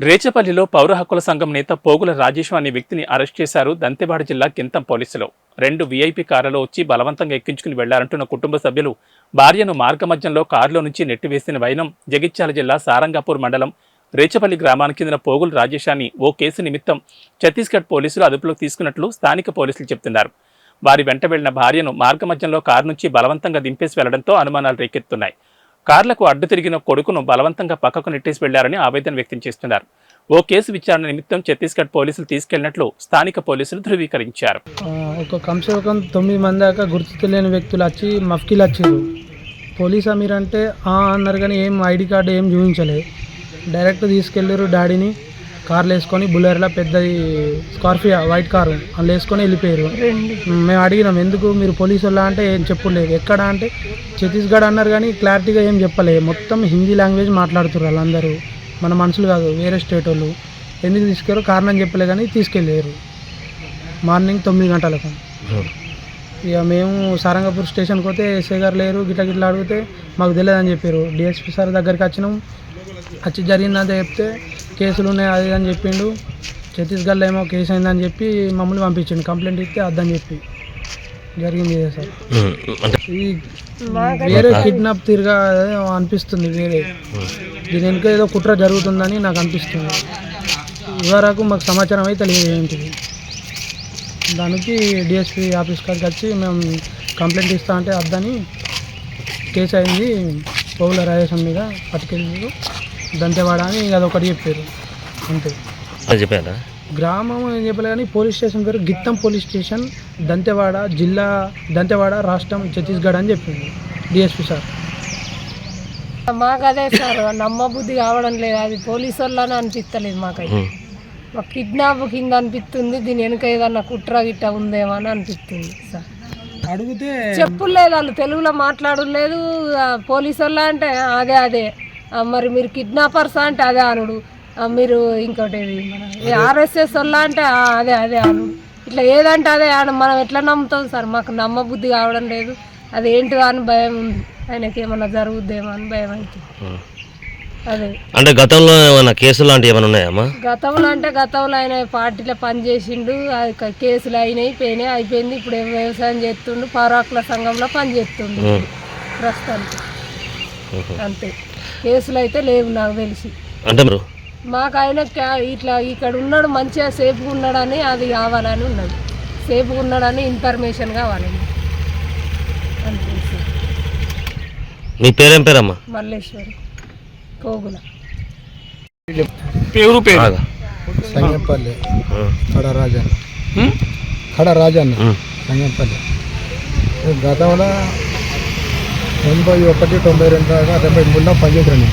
రేచపల్లిలో పౌర హక్కుల సంఘం నేత పోగుల రాజేశ్వర్ అనే వ్యక్తిని అరెస్ట్ చేశారు దంతెవాడ జిల్లా కింతం పోలీసులు. 2 వీఐపీ కారులో వచ్చి బలవంతంగా ఎక్కించుకుని వెళ్లారంటున్న కుటుంబ సభ్యులు భార్యను మార్గమధ్యంలో కారులో నుంచి నెట్టివేసిన వైనం జగిత్యాల జిల్లా సారంగాపూర్ మండలం రేచపల్లి గ్రామానికి చెందిన పోగుల రాజేశాన్ని ఓ కేసు నిమిత్తం ఛత్తీస్గఢ్ పోలీసులు అదుపులోకి తీసుకున్నట్లు స్థానిక పోలీసులు చెబుతున్నారు. వారి వెంట వెళ్లిన భార్యను మార్గమధ్యంలో కారు నుంచి బలవంతంగా దింపేసి వెళ్లడంతో అనుమానాలు రేకెత్తున్నాయి. కార్లకు అడ్డు తిరిగిన కొడుకును బలవంతంగా పక్కకు నెట్టేసి వెళ్లారని ఆవేదన వ్యక్తం చేస్తున్నారు. ఓ కేసు విచారణ నిమిత్తం ఛత్తీస్గఢ్ పోలీసులు తీసుకెళ్లినట్లు స్థానిక పోలీసులు ధృవీకరించారు. ఒక కమ్సే కమ్ 9 మంది దాకా గుర్తు తెలియని వ్యక్తులు వచ్చి మఫ్కీలు వచ్చారు. పోలీసా మీరంటే అన్నారు కానీ ఏం ఐడి కార్డు ఏం చూపించలేదు. డైరెక్ట్ తీసుకెళ్ళారు డాడీని కార్లు వేసుకొని బులెరోలో పెద్దది స్కార్పియో వైట్ కారు అందులో వేసుకొని వెళ్ళిపోయారు. మేము అడిగినాం ఎందుకు మీరు పోలీసు వాళ్ళ అంటే ఏం చెప్పలేదు. ఎక్కడ అంటే ఛత్తీస్గఢ్ అన్నారు కానీ క్లారిటీగా ఏం చెప్పలేదు. మొత్తం హిందీ లాంగ్వేజ్ మాట్లాడుతున్నారు వాళ్ళందరూ. మన మనుషులు కాదు, వేరే స్టేట్ వాళ్ళు. ఎందుకు తీసుకెళ్ళారు కారణం చెప్పలే కానీ తీసుకెళ్ళారు మార్నింగ్ 9 గంటలకు. ఇక మేము సారంగపూర్ స్టేషన్కి పోతే ఎస్ఐ గారు లేరు, గిట్లా అడిగితే మాకు తెలియదని చెప్పారు. డిఎస్పీ సార్ దగ్గరికి వచ్చినాం, వచ్చి జరిగిందంటే చెప్తే కేసులు ఉన్నాయి అది అని చెప్పిండు. ఛత్తీస్గఢ్లో ఏమో కేసు అయిందని చెప్పి మమ్మల్ని పంపించండి, కంప్లైంట్ ఇస్తే అద్దని చెప్పి జరిగింది సార్. ఈ వేరే కిడ్నాప్ తిరగా అనిపిస్తుంది. వేరే దీని వెనుక ఏదో కుట్ర జరుగుతుందని నాకు అనిపిస్తుంది. ఇవరకు మాకు సమాచారం అయితే లేదు ఏంటిది. దానికి డిఎస్పీ ఆఫీస్ కాడికి వచ్చి మేము కంప్లైంట్ ఇస్తా అంటే అద్దని కేసు అయింది. పోగుల రాజేశం మీద పట్టుకెళ్ళి దంతెవాడ అని అదొకటి చెప్పారు అంతే. చెప్పారా గ్రామం ఏం చెప్పలే కానీ పోలీస్ స్టేషన్ పేరు గిత్తం పోలీస్ స్టేషన్, దంతెవాడ జిల్లా, దంతెవాడ రాష్ట్రం, ఛత్తీస్గఢ్ అని చెప్పింది డిఎస్పీ సార్. మాకు అదే సార్ నమ్మబుద్ధి కావడం లేదు. అది పోలీసు వాళ్ళని అనిపిస్తలేదు మాకైతే. మాకు కిడ్నాప్ కింద అనిపిస్తుంది. దీని వెనుక ఏదన్నా కుట్ర గిట్ట ఉందేమో అని అనిపిస్తుంది సార్. అడిగితే చెప్పులేదు, వాళ్ళు తెలుగులో మాట్లాడలేదు. పోలీసు వాళ్ళ అంటే అదే మరి మీరు కిడ్నాపర్స్ అంటే అదే అనుడు. మీరు ఇంకోటి ఆర్ఎస్ఎస్ వాళ్ళ అంటే అదే అనుడు. ఇట్లా ఏదంటే అదే మనం ఎట్లా నమ్ముతాం సార్? మాకు నమ్మబుద్ధి కావడం లేదు. అది ఏంటిదో అని భయం ఉంది. ఆయనకి ఏమన్నా జరుగుద్దేమో అని భయం అవుతుంది. అదే అంటే గతంలో ఏమైనా కేసులు లాంటివి ఏమైనా ఉన్నాయమ్మా? గతంలో ఆయన పార్టీలో పనిచేసిండు. అది కేసులు అయిపోయింది. ఇప్పుడు వ్యవసాయం చేస్తుండు, పౌరాకుల సంఘంలో పనిచేస్తుండు ప్రస్తుతానికి. అంతే, కేసులు అయితే లేవు నాకు తెలిసి. అంటే మాకు ఆయన ఇట్లా ఇక్కడ ఉన్నాడు, మంచిగా సేఫ్గా ఉన్నాడని అది కావాలని ఉన్నది. సేఫ్గా ఉన్నాడని ఇన్ఫర్మేషన్ కావాలండి అంతే సార్. మీ పేరేం పేరమ్మా? మల్లేశ్వరి పోగుల. సంగంపల్లి కడరాజన్న సంగంపల్లి. గతంలో 91, 92 దాకా 93లో పనిచేసాను.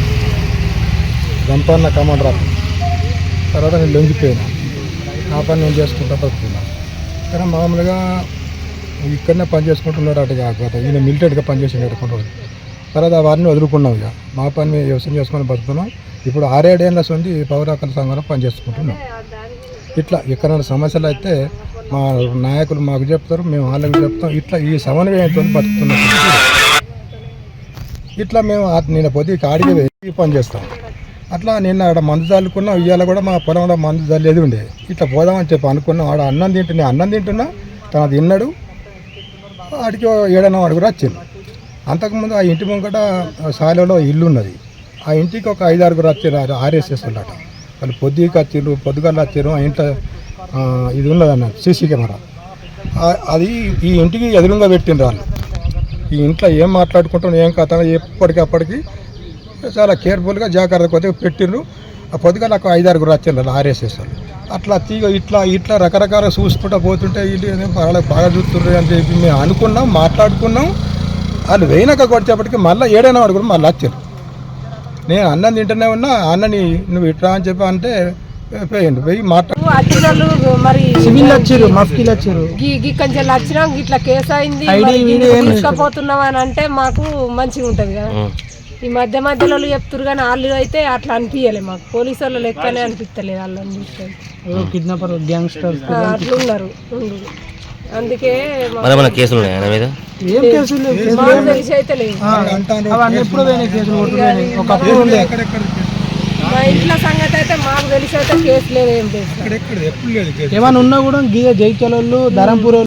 గంపన్న కమాండర్. తర్వాత నేను లొంగిపోయాను. ఆ పని నేను చేసుకుంటా బతుకున్నాను. కానీ మామూలుగా ఇక్కడనే పని చేసుకుంటున్నాడు అటు కాకపోతే ఈయన మిలిటరీగా పనిచేసాడు అనుకుంటున్నాడు. తర్వాత వారిని వదులుకున్నాం. ఇక మా పని మేము వ్యవసాయం చేసుకొని బతుకున్నాం. ఇప్పుడు 6-7 ఏళ్ళ నుండి పౌర హక్కుల సంఘంలో పనిచేసుకుంటున్నాం. ఇట్లా ఎక్కడైనా సమస్యలు అయితే మా నాయకులు మాకు చెప్తారు, మేము వాళ్ళకి చెప్తాం. ఇట్లా ఈ సమన్వయంతో బతుకుతున్నాం. ఇట్లా మేము నేను పొద్దుకి ఆడికి వెళ్ళి పని చేస్తాం. అట్లా నిన్న అక్కడ మందు చల్లుకున్నాం. ఇవాళ కూడా మా పొలంలో మందు చల్లేది ఉండే. ఇట్లా పోదామని చెప్పి అనుకున్నాం. ఆడ అన్నం తింటున్నా తన తిన్నాడు. ఆడికి 7 అడుగురు వచ్చింది. అంతకుముందు ఆ ఇంటి ముంగట సాలలో ఇల్లు ఉన్నది. ఆ ఇంటికి ఒక 5-6 వచ్చారు ఆర్ఎస్ఎస్ వాళ్ళట. వాళ్ళు పొద్దుగల్లా వచ్చారు. ఆ ఇంట్లో ఇది ఉన్నది అన్న సీసీ కెమెరా. అది ఈ ఇంటికి ఎదురుగా పెట్టిండ్రు వాళ్ళు. ఈ ఇంట్లో ఏం మాట్లాడుకుంటాం ఏం కథ ఎప్పటికప్పటికి చాలా కేర్ఫుల్గా జాగ్రత్త కొద్దిగా పెట్టిండ్రు. ఆ పొద్దుగా నాకు 5-6 వచ్చారు ఆర్ఎస్ఎస్ వాళ్ళు. అట్లా ఇట్లా రకరకాల చూసుకుంటూ పోతుంటే వీళ్ళు వాళ్ళకి బాగా చూస్తుండ్రు అని చెప్పి మేము అనుకున్నాం, మాట్లాడుకున్నాం. వాళ్ళు వేయినాక కొట్టేపటికి మళ్ళీ 7 అడుగురు మళ్ళీ వచ్చారు. నేను అన్నం తింటూనే ఉన్నా. అన్నని నువ్వు ఇట్లా అని చెప్పి అంటే పోయిండు. పోయి మాట్లాడు మరి సివిల్ వచ్చారు, మఫ్కీలు వచ్చారు. కొంచెం వచ్చినా ఇట్లా కేసు అయింది తీసుకుపోతున్నాం అని అంటే మాకు మంచిగా ఉంటుంది కదా. ఈ మధ్యలో చెప్తున్నారు కానీ వాళ్ళు అయితే అట్లా అనిపించలే మాకు. పోలీసు వాళ్ళు లెక్కనే అనిపిస్తలేదు వాళ్ళని. కిడ్నాపర్ గ్యాంగ్స్టర్స్ అట్లా ఉన్నారు. అందుకే కేసులు ఉన్నాయి ఆయన మీద. ఏం కేసులు మాకు తెలిసి అయితే లేదు. అవన్నీ ఎప్పుడు కేసులు ఒకప్పుడు ఉండే. మా ఇంట్లో సంగతి అయితే మాకు తెలిసి అయితే కేసు లేదు ఏం లేదు సార్. ఏమైనా ఉన్నా కూడా గీద జైత్యాల వాళ్ళు ధరంపూర్